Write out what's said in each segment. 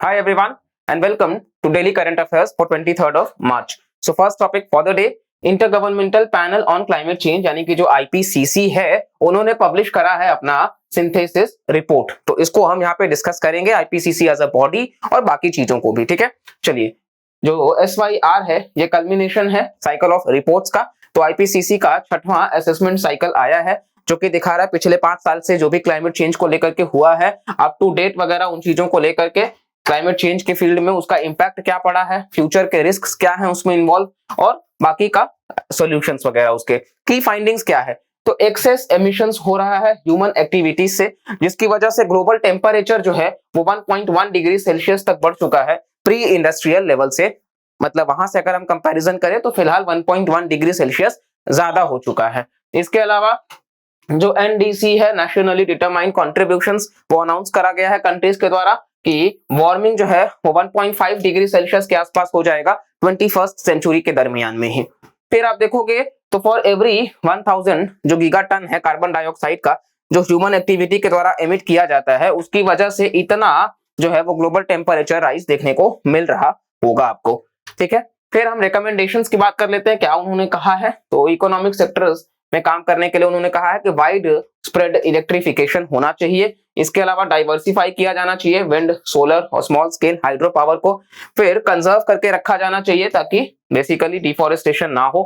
Hi everyone and welcome to Daily Current Affairs for 23rd of March. So first topic for the day, intergovernmental panel on climate change यानी कि जो IPCC है उन्होंने publish करा है अपना synthesis report. तो इसको हम यहाँ पे डिस्कस करेंगे आईपीसीसी एज अ बॉडी और बाकी चीजों को भी। ठीक है, चलिए जो SYR है ये कल्मिनेशन है साइकिल ऑफ रिपोर्ट्स का। तो आईपीसीसी का 6वां असेसमेंट साइकिल आया है जो कि दिखा रहा है पिछले 5 साल से जो भी क्लाइमेट चेंज को लेकर के हुआ है अप टू डेट वगैरह उन चीजों को लेकर के, क्लाइमेट चेंज के फील्ड में उसका इंपैक्ट क्या पड़ा है, फ्यूचर के रिस्क्स क्या हैं उसमें इन्वॉल्व और बाकी का सॉल्यूशंस वगैरह, उसके की फाइंडिंग्स क्या है। तो एक्सेस एमिशंस हो रहा है ह्यूमन एक्टिविटीज से, जिसकी वजह से ग्लोबल टेम्परेचर जो है वो 1.1 डिग्री सेल्सियस तक बढ़ चुका है प्री इंडस्ट्रियल लेवल से। मतलब वहां से अगर हम कंपैरिजन करें तो फिलहाल 1.1 डिग्री सेल्सियस ज्यादा हो चुका है। इसके अलावा जो NDC है नेशनली डिटरमाइंड कॉन्ट्रीब्यूशंस वो अनाउंस करा गया है कंट्रीज के द्वारा कि वार्मिंग जो है वो 1.5 डिग्री सेल्सियस के आसपास हो जाएगा 21st सेंचुरी के दरमियान में ही। फिर आप देखोगे तो फॉर एवरी 1000 जो गीगा टन है कार्बन डाइऑक्साइड का जो ह्यूमन एक्टिविटी के द्वारा एमिट किया जाता है उसकी वजह से इतना जो है वो ग्लोबल टेम्परेचर राइज देखने को मिल रहा होगा आपको। ठीक है, फिर हम रिकमेंडेशंस की बात कर लेते हैं, क्या उन्होंने कहा है। तो इकोनॉमिक सेक्टर्स में काम करने के लिए उन्होंने कहा है कि वाइड स्प्रेड इलेक्ट्रिफिकेशन होना चाहिए। इसके अलावा डाइवर्सिफाई किया जाना चाहिए विंड, सोलर और स्मॉल स्केल हाइड्रो पावर को। फिर कंजर्व करके रखा जाना चाहिए ताकि बेसिकली डिफॉरेस्टेशन ना हो।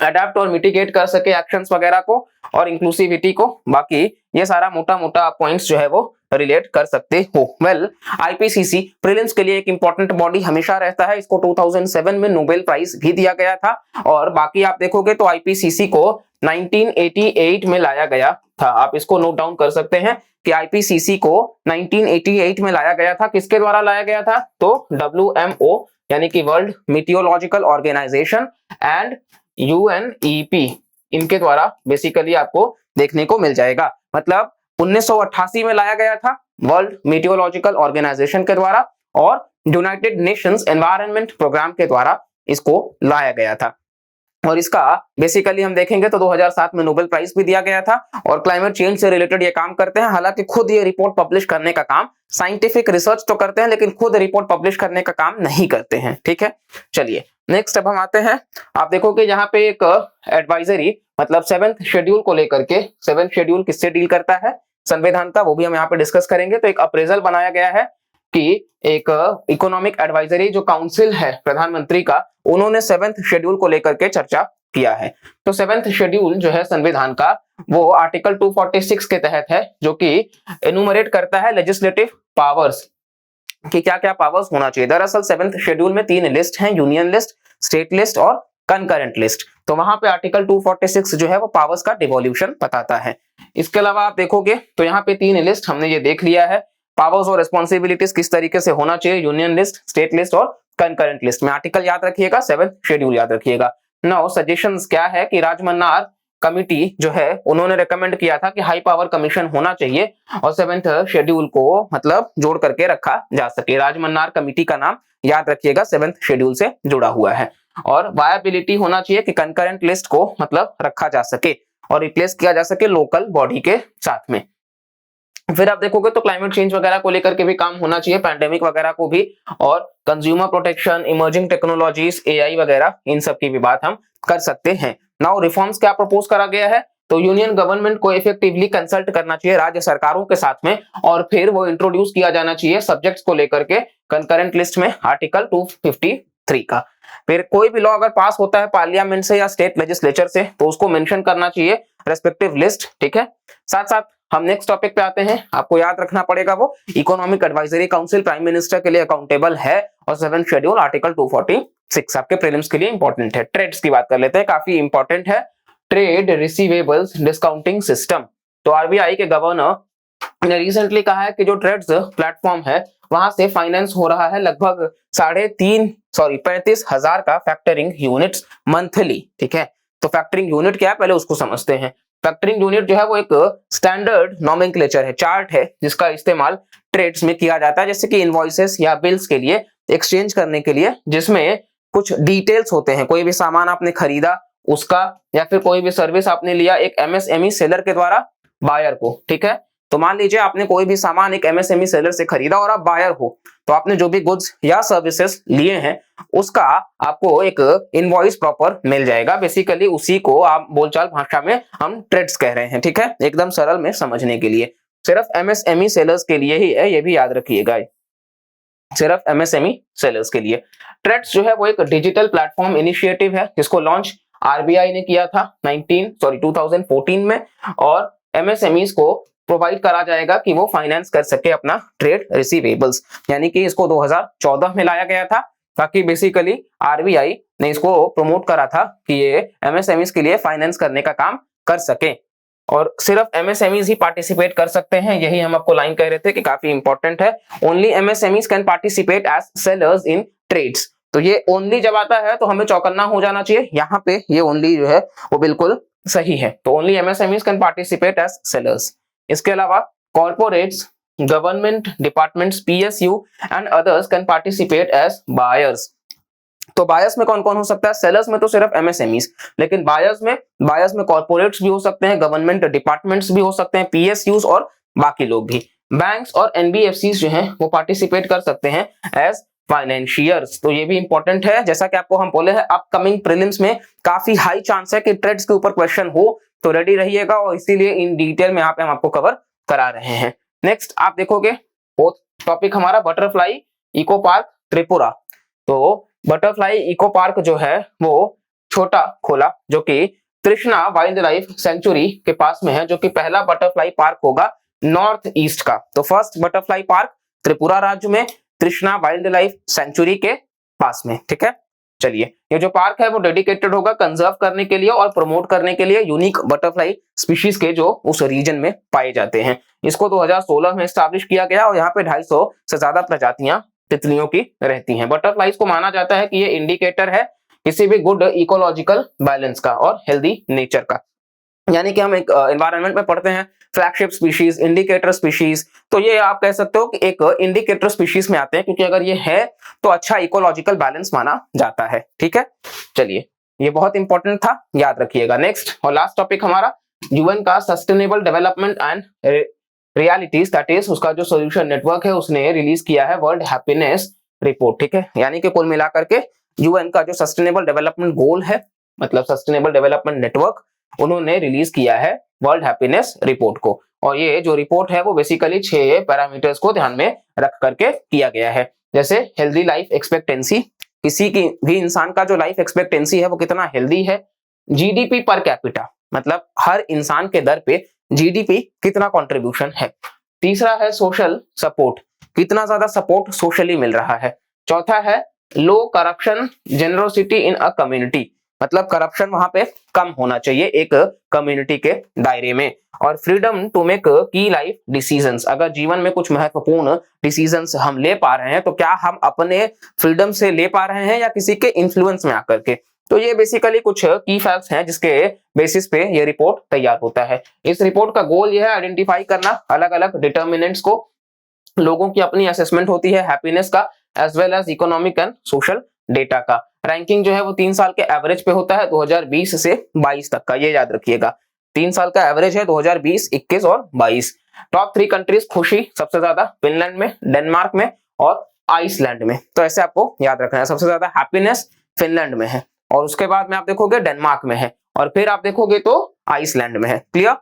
अडेप्ट और मिटिगेट कर सके एक्शंस वगैरह को और इंक्लूसिविटी को। बाकी ये सारा मोटा मोटा पॉइंट्स जो है वो रिलेट कर सकते हो। वेल आईपीसीसी प्रीलिम्स के लिए एक इंपॉर्टेंट बॉडी हमेशा रहता है। इसको 2007 में नोबेल प्राइज भी दिया गया था और बाकी आप देखोगे तो आईपीसीसी को 1988 में लाया गया था। आप इसको नोट डाउन कर सकते हैं कि आईपीसीसी को 1988 में लाया गया था। किसके द्वारा लाया गया था? तो WMO यानी कि world meteorological organisation and UNEP इनके द्वारा बेसिकली आपको देखने को मिल जाएगा। मतलब 1988 में लाया गया था वर्ल्ड मीटियोलॉजिकल ऑर्गेनाइजेशन के द्वारा और यूनाइटेड नेशंस एनवायरनमेंट प्रोग्राम के द्वारा इसको लाया गया था। और इसका बेसिकली हम देखेंगे तो 2007 में नोबेल प्राइज भी दिया गया था और क्लाइमेट चेंज से रिलेटेड ये काम करते हैं। हालांकि खुद ये रिपोर्ट पब्लिश करने का काम, साइंटिफिक रिसर्च तो करते हैं लेकिन खुद रिपोर्ट पब्लिश करने का काम नहीं करते हैं। ठीक है, चलिए नेक्स्ट अब हम आते हैं। आप देखोगे यहाँ पे एक एडवाइजरी मतलब 7th शेड्यूल को लेकर के, 7th शेड्यूल किससे डील करता है? संविधान का, वो भी हम यहाँ पे डिस्कस करेंगे। तो एक अप्रेजल बनाया गया है कि एक इकोनॉमिक एडवाइजरी जो काउंसिल है प्रधानमंत्री का, उन्होंने 7th शेड्यूल को लेकर के चर्चा किया है। तो 7th शेड्यूल जो है संविधान का वो आर्टिकल 246 के तहत है जो कि एनुमरेट करता है लेजिस्लेटिव पावर्स कि क्या क्या पावर्स होना चाहिए। दरअसल 7th शेड्यूल में 3 लिस्ट हैं, यूनियन लिस्ट, स्टेट लिस्ट और कंकरेंट लिस्ट। तो वहां पे आर्टिकल 246 जो है वो पावर्स का डिवोल्यूशन बताता है। इसके अलावा आप देखोगे तो यहाँ पे 3 लिस्ट हमने ये देख लिया है, पावर्स और रिस्पॉन्सिबिलिटीज किस तरीके से होना चाहिए, यूनियन लिस्ट, स्टेट लिस्ट और कंकरेंट लिस्ट में। आर्टिकल याद रखिएगा, 7th शेड्यूल याद रखिएगा। नाउ सजेशंस क्या है कि राजमन्नार कमिटी जो है उन्होंने रेकमेंड किया था कि हाई पावर कमीशन होना चाहिए और 7th शेड्यूल को मतलब जोड़ करके रखा जा सके। राजमन्नार कमिटी का नाम याद रखिएगा, 7th शेड्यूल से जुड़ा हुआ है। और वायबिलिटी होना चाहिए कि कंकरेंट लिस्ट को मतलब रखा जा सके और रिप्लेस किया जा सके लोकल बॉडी के साथ में। फिर आप देखोगे तो क्लाइमेट चेंज वगैरह को लेकर के भी काम होना चाहिए, पैंडेमिक वगैरह को भी, और consumer protection, emerging technologies, AI वगैरह, इन सब की भी बात हम कर सकते हैं। नाउ रिफॉर्म्स क्या प्रपोज करा गया है? तो यूनियन गवर्नमेंट को इफेक्टिवली कंसल्ट करना चाहिए राज्य सरकारों के साथ में और फिर वो इंट्रोड्यूस किया जाना चाहिए सब्जेक्ट्स को लेकर के कंकरेंट लिस्ट में आर्टिकल 253 का। फिर कोई भी लॉ अगर पास होता है पार्लियामेंट से या स्टेट लेजिस्लेचर से तो उसको मेंशन करना चाहिए रेस्पेक्टिव लिस्ट। ठीक है, साथ साथ हम नेक्स्ट टॉपिक पे आते हैं। आपको याद रखना पड़ेगा वो economic advisory council prime minister के लिए अकाउंटेबल है और 7th शेड्यूल आर्टिकल 246 आपके प्रीलिम्स के लिए इंपॉर्टेंट है। ट्रेड्स की बात कर लेते हैं, काफी इंपॉर्टेंट है। Trade receivables discounting system. तो RBI के गवर्नर ने रिसेंटली कहा है कि जो ट्रेड्स प्लेटफॉर्म है वहां से फाइनेंस हो रहा है लगभग 35,000 का फैक्टरिंग यूनिट्स मंथली। ठीक है, तो फैक्टरिंग यूनिट क्या है पहले उसको समझते हैं। फैक्टरिंग यूनिट जो है वो एक स्टैंडर्ड नोमेनक्लेचर है, चार्ट है जिसका इस्तेमाल ट्रेड्स में किया जाता है, जैसे कि इनवॉइसेस या बिल्स के लिए एक्सचेंज करने के लिए, जिसमें कुछ डिटेल्स होते हैं। कोई भी सामान आपने खरीदा उसका या फिर कोई भी सर्विस आपने लिया एक MSME सेलर के द्वारा बायर को। ठीक है, तो मान लीजिए आपने कोई भी सामान एक एमएसएमई सेलर से खरीदा और आप बायर हो, तो आपने जो भी गुड्स या सर्विसेज लिए हैं उसका आपको एक इनवॉइस प्रॉपर मिल जाएगा। बेसिकली उसी को आप बोलचाल भाषा में हम ट्रेड्स कह रहे हैं, ठीक है, एकदम सरल में समझने के लिए। सिर्फ एमएसएमई सेलर्स के लिए ही है, ये भी याद रखिएगा, सिर्फ एमएसएमई सेलर्स के लिए। ट्रेड्स जो है वो एक डिजिटल प्लेटफॉर्म इनिशिएटिव है जिसको लॉन्च आरबीआई ने किया था 2014 में, और एमएसएमईज को प्रोवाइड करा जाएगा कि वो फाइनेंस कर सके अपना ट्रेड रिसीवेबल्स, यानी कि इसको 2014 में लाया गया था ताकि बेसिकली आरबीआई ने इसको प्रमोट करा था कि ये एमएसएमईज के लिए फाइनेंस करने का काम कर सके, और सिर्फ एमएसएमईज ही पार्टिसिपेट कर सकते हैं। यही हम आपको लाइन कह रहे थे कि काफी इंपॉर्टेंट है, only MSMEs can participate as sellers in trades. तो ये ओनली जब आता है तो हमें चौकन्ना हो जाना चाहिए, यहाँ पे ये ओनली जो है वो बिल्कुल सही है। तो only MSMEs can participate as sellers. इसके अलावा corporates, government departments, PSU and others can participate as buyers. तो बायर्स में कौन कौन हो सकता है? सेलर्स में तो सिर्फ एमएसएमईज, लेकिन बायर्स में कॉर्पोरेट्स भी हो सकते हैं, गवर्नमेंट डिपार्टमेंट्स भी हो सकते हैं, पीएसयूज और बाकी लोग भी। बैंक्स और एनबीएफसीज जो हैं वो पार्टिसिपेट कर सकते हैं एज फाइनेंशियर्स। तो ये भी इंपॉर्टेंट है, जैसा कि आपको हम बोले हैं अपकमिंग प्रीलिम्स में काफी हाई चांस है कि ट्रेड्स के ऊपर क्वेश्चन हो, तो रेडी रहिएगा, और इसीलिए इन डिटेल में यहाँ पे हम आपको कवर करा रहे हैं। नेक्स्ट आप देखोगे फोर्थ टॉपिक हमारा बटरफ्लाई इको पार्क त्रिपुरा। तो बटरफ्लाई इको पार्क जो है वो छोटा खोला जो कि तृष्णा वाइल्ड लाइफ सेंचुरी के पास में है, जो कि पहला बटरफ्लाई पार्क होगा नॉर्थ ईस्ट का। तो फर्स्ट बटरफ्लाई पार्क त्रिपुरा राज्य में, तृष्णा वाइल्ड लाइफ सेंचुरी के पास में, ठीक है। चलिए, ये जो पार्क है वो डेडिकेटेड होगा कंजर्व करने के लिए और प्रमोट करने के लिए यूनिक बटरफ्लाई स्पीशीज के जो उस रीजन में पाए जाते हैं। इसको 2016 में एस्टैब्लिश किया गया और यहाँ पे 250 से ज्यादा प्रजातियां तितलियों की रहती हैं। बटरफ्लाईज को माना जाता है कि ये इंडिकेटर है किसी भी गुड इकोलॉजिकल बैलेंस का और हेल्दी नेचर का। यानी कि हम एक एनवायरनमेंट में पढ़ते हैं फ्लैगशिप स्पीशीज, इंडिकेटर स्पीशीज, तो ये आप कह सकते हो कि एक इंडिकेटर स्पीशीज में आते हैं, क्योंकि अगर ये है तो अच्छा इकोलॉजिकल बैलेंस माना जाता है, ठीक है। चलिए, ये बहुत इंपॉर्टेंट था, याद रखिएगा। नेक्स्ट और लास्ट टॉपिक हमारा यूएन का sustainable development and realities, that is उसका जो सोल्यूशन नेटवर्क है उसने रिलीज किया है वर्ल्ड हैप्पीनेस रिपोर्ट, ठीक है। यानी कि कुल मिलाकर के यूएन का जो सस्टेनेबल डेवलपमेंट गोल है, मतलब सस्टेनेबल डेवलपमेंट नेटवर्क, उन्होंने रिलीज किया है वर्ल्ड हैप्पीनेस रिपोर्ट को। और ये जो रिपोर्ट है वो बेसिकली 6 पैरामीटर्स को ध्यान में रख करके किया गया है, जैसे हेल्दी लाइफ एक्सपेक्टेंसी, किसी की भी इंसान का जो लाइफ एक्सपेक्टेंसी है वो कितना हेल्दी है, जीडीपी पर कैपिटा, मतलब हर इंसान के दर पे जीडीपी कितना कंट्रीब्यूशन है। तीसरा है सोशल सपोर्ट, कितना ज्यादा सपोर्ट सोशली मिल रहा है। चौथा है low corruption generosity in a community, मतलब करप्शन वहां पे कम होना चाहिए एक कम्युनिटी के दायरे में। और फ्रीडम टू मेक की लाइफ डिसीजंस, अगर जीवन में कुछ महत्वपूर्ण डिसीजंस हम ले पा रहे हैं तो क्या हम अपने फ्रीडम से ले पा रहे हैं या किसी के इन्फ्लुएंस में आकर के। तो ये बेसिकली कुछ की फैक्ट्स हैं जिसके बेसिस पे ये रिपोर्ट तैयार होता है। इस रिपोर्ट का गोल ये है आइडेंटिफाई करना अलग अलग डिटर्मिनेंट्स को, लोगों की अपनी असेसमेंट होती है हैप्पीनेस का as well as economic and social data का। रैंकिंग जो है वो 3 साल के एवरेज पे होता है 2020 से 22 तक का, ये याद रखिएगा। 3 साल का एवरेज है 2020, 21 और 22। टॉप 3 कंट्रीज खुशी सबसे ज्यादा फिनलैंड में, डेनमार्क में और आइसलैंड में। तो ऐसे आपको याद रखना है, सबसे ज्यादा हैप्पीनेस फिनलैंड में है और उसके बाद में आप देखोगे डेनमार्क में है और फिर आप देखोगे तो आइसलैंड में है। क्लियर?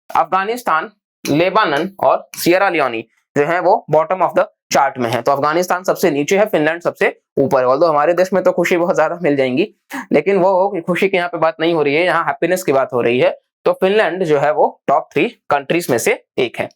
अफगानिस्तान, लेबानन और सियरा लियोनी जो है वो बॉटम ऑफ द चार्ट में है। तो अफगानिस्तान सबसे नीचे है, फिनलैंड सबसे ऊपर है। ऑल्दो हमारे देश में तो खुशी बहुत ज्यादा मिल जाएंगी, लेकिन वो खुशी की यहाँ पे बात नहीं हो रही है, यहाँ हैप्पीनेस की बात हो रही है। तो फिनलैंड जो है वो टॉप 3 कंट्रीज में से एक है।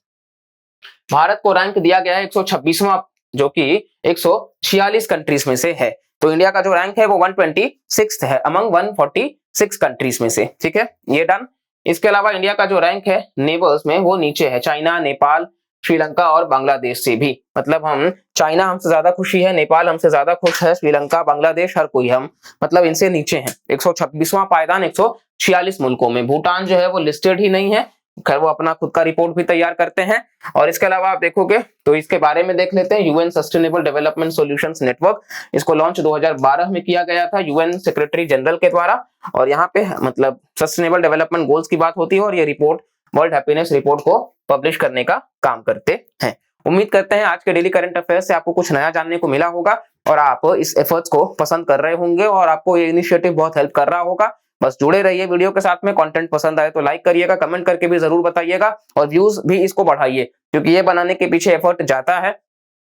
भारत को रैंक दिया गया है 126वां, जो कि 146 कंट्रीज में से है। तो इंडिया का जो रैंक है वो 126 है अमंग 146 कंट्रीज में से, ठीक है, ये डन। इसके अलावा इंडिया का जो रैंक है नेबर्स में वो नीचे है, चाइना, नेपाल, श्रीलंका और बांग्लादेश से भी। मतलब हम चाइना हमसे ज्यादा खुशी है, नेपाल हमसे ज्यादा खुश है, श्रीलंका, बांग्लादेश, हर कोई हम मतलब इनसे नीचे हैं। 126वां पायदान 146 मुल्कों में। भूटान जो है वो लिस्टेड ही नहीं है, खैर वो अपना खुद का रिपोर्ट भी तैयार करते हैं। और इसके अलावा आप देखोगे तो इसके बारे में देख लेते हैं, UN sustainable development solutions network, इसको लॉन्च 2012 में किया गया था यूएन सेक्रेटरी जनरल के द्वारा। और यहाँ पे मतलब सस्टेनेबल डेवलपमेंट गोल्स की बात होती है और ये रिपोर्ट वर्ल्ड हैप्पीनेस रिपोर्ट को पब्लिश करने का काम करते हैं। उम्मीद करते हैं आज के डेली करंट अफेयर से आपको कुछ नया जानने को मिला होगा और आप इस एफर्ट्स को पसंद कर रहे होंगे और आपको ये इनिशिएटिव बहुत हेल्प कर रहा होगा। बस जुड़े रहिए वीडियो के साथ में। कंटेंट पसंद आए तो लाइक करिएगा, कमेंट करके भी जरूर बताइएगा और व्यूज भी इसको बढ़ाइए, क्योंकि ये बनाने के पीछे एफर्ट जाता है।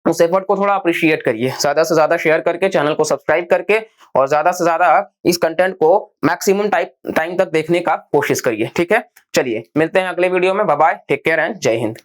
उस एफर्ट को थोड़ा अप्रिशिएट करिए, ज्यादा से ज्यादा शेयर करके, चैनल को सब्सक्राइब करके और ज्यादा से ज्यादा इस कंटेंट को मैक्सिमम टाइम तक देखने का कोशिश करिए। ठीक है, चलिए मिलते हैं अगले वीडियो में। Bye bye, take care and जय हिंद।